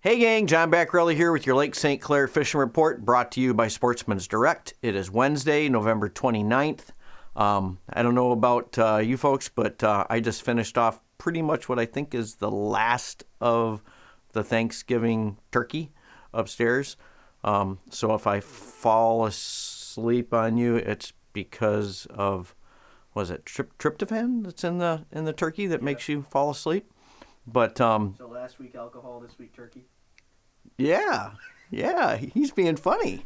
Hey gang, John Backrelli here with your Lake St. Clair Fishing Report, brought to you by Sportsmen's Direct. It is Wednesday, November 29th. I don't know about you folks, but I just finished off pretty much what I think is the last of the Thanksgiving turkey upstairs. So if I fall asleep on you, it's because of, was it tryptophan that's in the turkey that makes you fall asleep? But so last week alcohol, this week turkey. Yeah, he's being funny.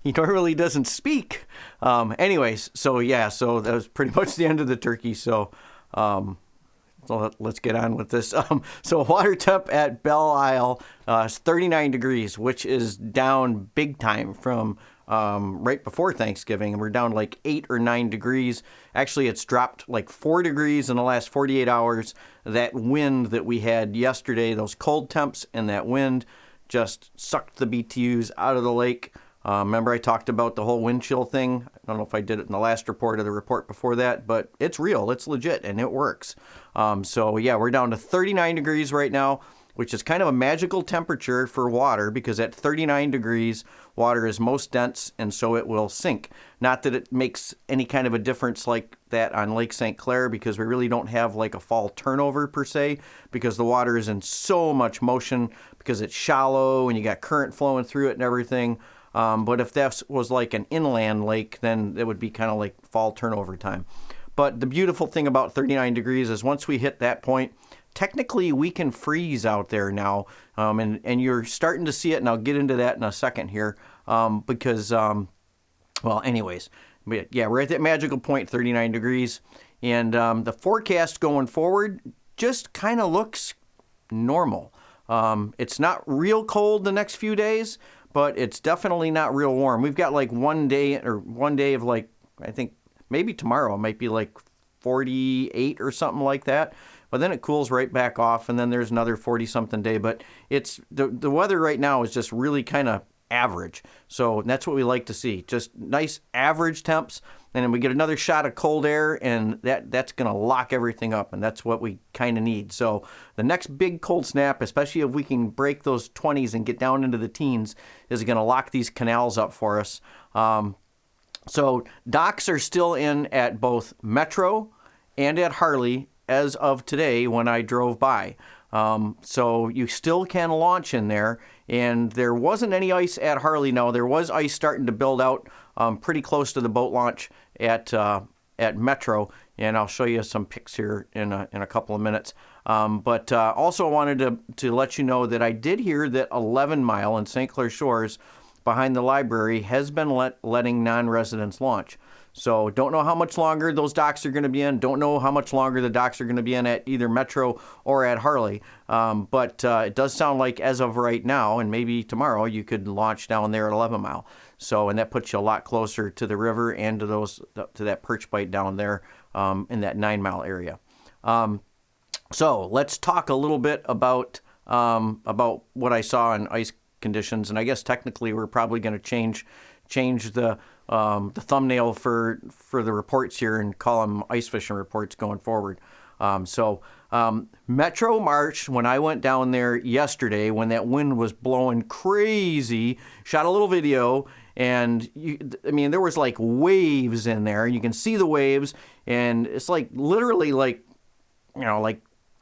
He normally doesn't speak. Anyways, so that was pretty much the end of the turkey. So let's get on with this. So water temp at Belle Isle is 39 degrees, which is down big time from right before Thanksgiving. And we're down like 8 or 9 degrees. Actually, it's dropped like 4 degrees in the last 48 hours. That wind that we had yesterday, those cold temps and that wind just sucked the BTUs out of the lake. Remember I talked about the whole wind chill thing? I don't know if I did it in the last report or the report before that, but it's real, it's legit, and it works. We're down to 39 degrees right now, which is kind of a magical temperature for water because at 39 degrees, water is most dense and so it will sink. Not that it makes any kind of a difference like that on Lake St. Clair because we really don't have like a fall turnover per se because the water is in so much motion because it's shallow and you got current flowing through it and everything. But if that was like an inland lake, then it would be kind of like fall turnover time. But the beautiful thing about 39 degrees is once we hit that point, technically we can freeze out there now. And you're starting to see it, and I'll get into that in a second here. We're at that magical point, 39 degrees. And the forecast going forward just kind of looks normal. It's not real cold the next few days, but it's definitely not real warm. We've got like one day of like, I think maybe tomorrow it might be like 48 or something like that. But then it cools right back off, and then there's another 40-something day. But it's the weather right now is just really kind of average. So that's what we like to see, just nice average temps. And then we get another shot of cold air, and that's going to lock everything up, and that's what we kind of need. So the next big cold snap, especially if we can break those 20s and get down into the teens, is going to lock these canals up for us. So docks are still in at both Metro and at Harley as of today when I drove by. So you still can launch in there, and there wasn't any ice at Harley. No, there was ice starting to build out pretty close to the boat launch at Metro, and I'll show you some pics here in a couple of minutes. But also wanted to let you know that I did hear that 11 Mile in St. Clair Shores behind the library has been letting non-residents launch. So don't know how much longer those docks are going to be in. Don't know how much longer the docks are going to be in at either Metro or at Harley. But it does sound like as of right now, and maybe tomorrow, you could launch down there at 11 Mile. So, and that puts you a lot closer to the river and to that perch bite down there in that 9 Mile area. So let's talk a little bit about what I saw in ice conditions. And I guess technically we're probably going to change the thumbnail for the reports here and call them ice fishing reports going forward. Metro Marsh, when I went down there yesterday, when that wind was blowing crazy, shot a little video, and there was like waves in there, and you can see the waves, and it's like literally like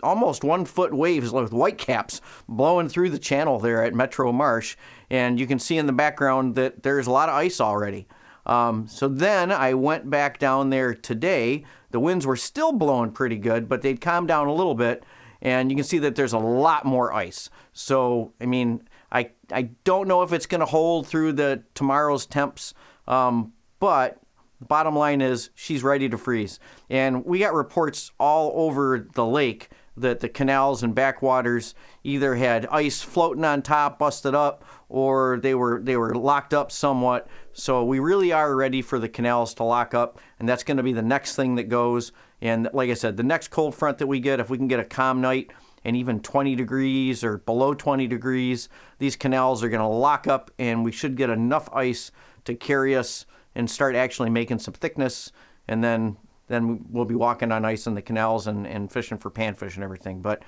almost 1 foot waves with whitecaps blowing through the channel there at Metro Marsh, and you can see in the background that there's a lot of ice already. So then I went back down there today. The winds were still blowing pretty good, but they'd calmed down a little bit, and you can see that there's a lot more ice. So, I don't know if it's going to hold through tomorrow's temps, but the bottom line is she's ready to freeze. And we got reports all over the lake that the canals and backwaters either had ice floating on top, busted up, or they were locked up somewhat. So we really are ready for the canals to lock up, and that's going to be the next thing that goes. And like I said, the next cold front that we get, if we can get a calm night and even 20 degrees or below 20 degrees, these canals are going to lock up, and we should get enough ice to carry us and start actually making some thickness, and then then we'll be walking on ice in the canals and fishing for panfish and everything. But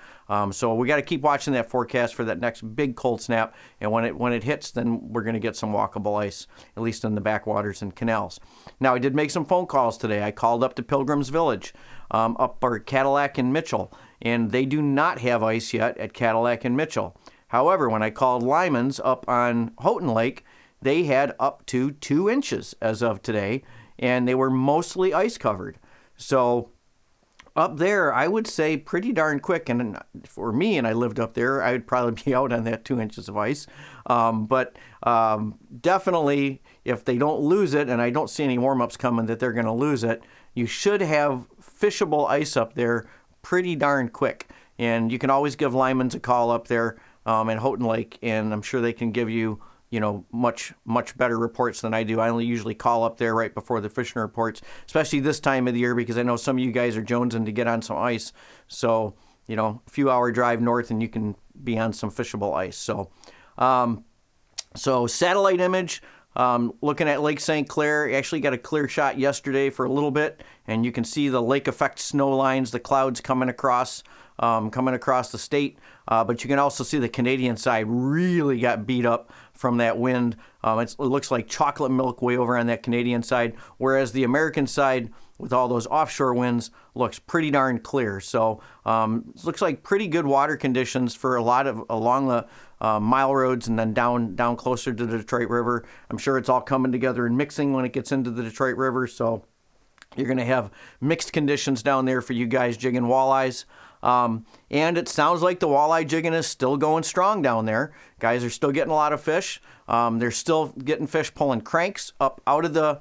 so we got to keep watching that forecast for that next big cold snap. And when it hits, then we're going to get some walkable ice, at least in the backwaters and canals. Now, I did make some phone calls today. I called up to Pilgrim's Village, up our Cadillac and Mitchell, and they do not have ice yet at Cadillac and Mitchell. However, when I called Lyman's up on Houghton Lake, they had up to 2 inches as of today, and they were mostly ice covered. So up there, I would say pretty darn quick. And for me, and I lived up there, I would probably be out on that 2 inches of ice. But definitely, if they don't lose it, and I don't see any warm-ups coming that they're going to lose it, you should have fishable ice up there pretty darn quick. And you can always give Lyman's a call up there at Houghton Lake, and I'm sure they can give you much better reports than I do. I only usually call up there right before the fishing reports, especially this time of the year, because I know some of you guys are jonesing to get on some ice. So, a few hour drive north and you can be on some fishable ice. So satellite image, looking at Lake St. Clair, actually got a clear shot yesterday for a little bit, and you can see the lake effect snow lines, the clouds coming across the state. But you can also see the Canadian side really got beat up from that wind. It looks like chocolate milk way over on that Canadian side, whereas the American side, with all those offshore winds, looks pretty darn clear. So it looks like pretty good water conditions for along the mile roads and then down closer to the Detroit River. I'm sure it's all coming together and mixing when it gets into the Detroit River. So you're going to have mixed conditions down there for you guys jigging walleyes. And it sounds like the walleye jigging is still going strong down there. Guys are still getting a lot of fish. They're still getting fish pulling cranks up out of the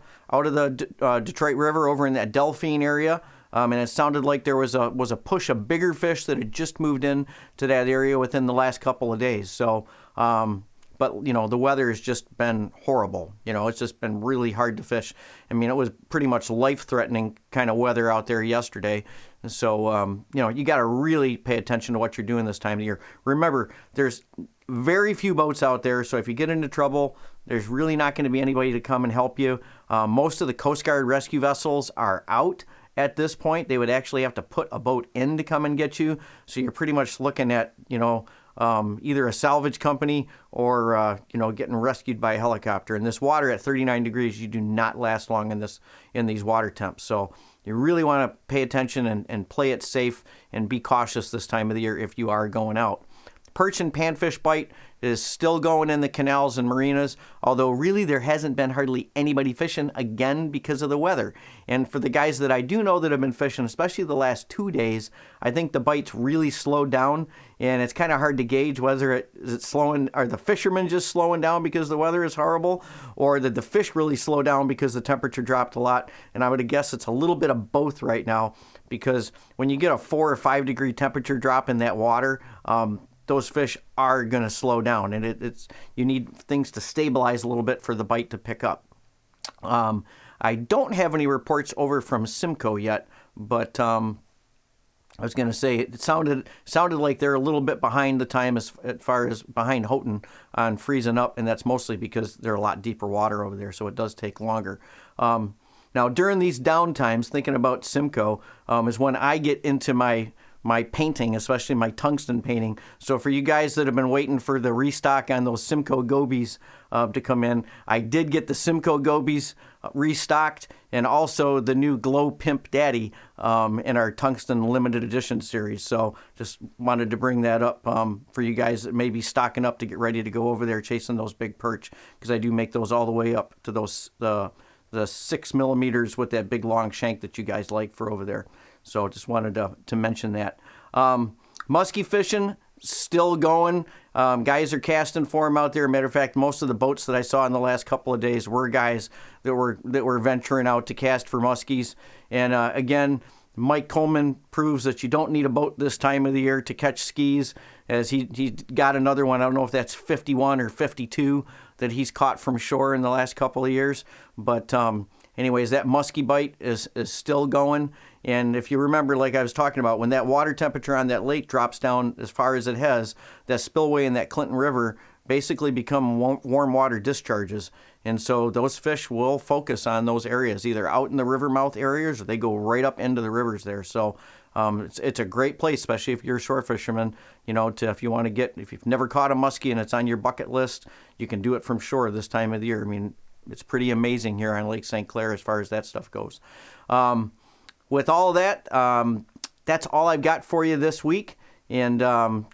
Detroit River over in that Delphine area. And it sounded like there was a push of bigger fish that had just moved in to that area within the last couple of days. So, but the weather has just been horrible. It's just been really hard to fish. I mean, it was pretty much life-threatening kind of weather out there yesterday. So, you got to really pay attention to what you're doing this time of year. Remember, there's very few boats out there, so if you get into trouble, there's really not going to be anybody to come and help you. Most of the Coast Guard rescue vessels are out at this point. They would actually have to put a boat in to come and get you. So you're pretty much looking at, either a salvage company or, getting rescued by a helicopter. And this water at 39 degrees, you do not last long in these water temps. So you really want to pay attention and play it safe and be cautious this time of the year if you are going out. Perch and panfish bite is still going in the canals and marinas, although really there hasn't been hardly anybody fishing again because of the weather. And for the guys that I do know that have been fishing, especially the last 2 days, I think the bites really slowed down, and it's kind of hard to gauge whether it's slowing, are the fishermen just slowing down because the weather is horrible, or did the fish really slow down because the temperature dropped a lot. And I would guess it's a little bit of both right now, because when you get a 4 or 5 degree temperature drop in that water, those fish are going to slow down, and you need things to stabilize a little bit for the bite to pick up. I don't have any reports over from Simco yet, but I was going to say it sounded like they're a little bit behind the time as far as behind Houghton on freezing up, and that's mostly because they're a lot deeper water over there, so it does take longer. Now, during these down times, thinking about Simco is when I get into my painting, especially my tungsten painting. So for you guys that have been waiting for the restock on those Simco gobies to come in, I did get the Simco gobies restocked, and also the new Glow Pimp Daddy in our tungsten limited edition series. So just wanted to bring that up for you guys that may be stocking up to get ready to go over there chasing those big perch, because I do make those all the way up to those the 6 millimeters with that big long shank that you guys like for over there. So just wanted to mention that. Musky fishing, still going. Guys are casting for them out there. Matter of fact, most of the boats that I saw in the last couple of days were guys that were venturing out to cast for muskies. And again, Mike Coleman proves that you don't need a boat this time of the year to catch skis, as he got another one. I don't know if that's 51 or 52 that he's caught from shore in the last couple of years. But anyways, that musky bite is still going. And if you remember, like I was talking about, when that water temperature on that lake drops down as far as it has, that spillway in that Clinton River basically become warm water discharges. And so those fish will focus on those areas, either out in the river mouth areas or they go right up into the rivers there. So it's a great place, especially if you're a shore fisherman, if you want to if you've never caught a muskie and it's on your bucket list, you can do it from shore this time of the year. I mean, it's pretty amazing here on Lake St. Clair as far as that stuff goes. With all of that, that's all I've got for you this week. And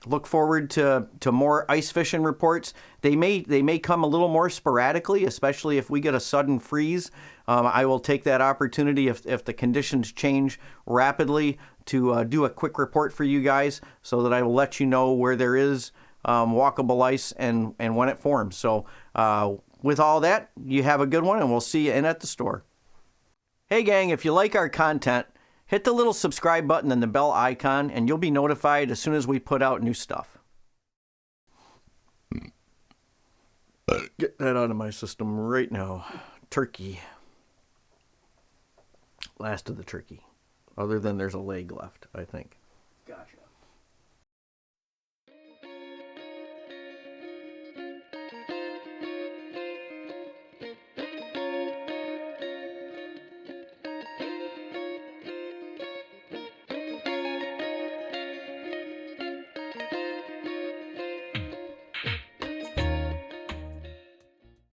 look forward to more ice fishing reports. They may come a little more sporadically, especially if we get a sudden freeze. I will take that opportunity if the conditions change rapidly to do a quick report for you guys, so that I will let you know where there is walkable ice and when it forms. So with all that, you have a good one, and we'll see you in at the store. Hey gang, if you like our content, hit the little subscribe button and the bell icon, and you'll be notified as soon as we put out new stuff. Get that out of my system right now. Turkey. Last of the turkey. Other than there's a leg left, I think.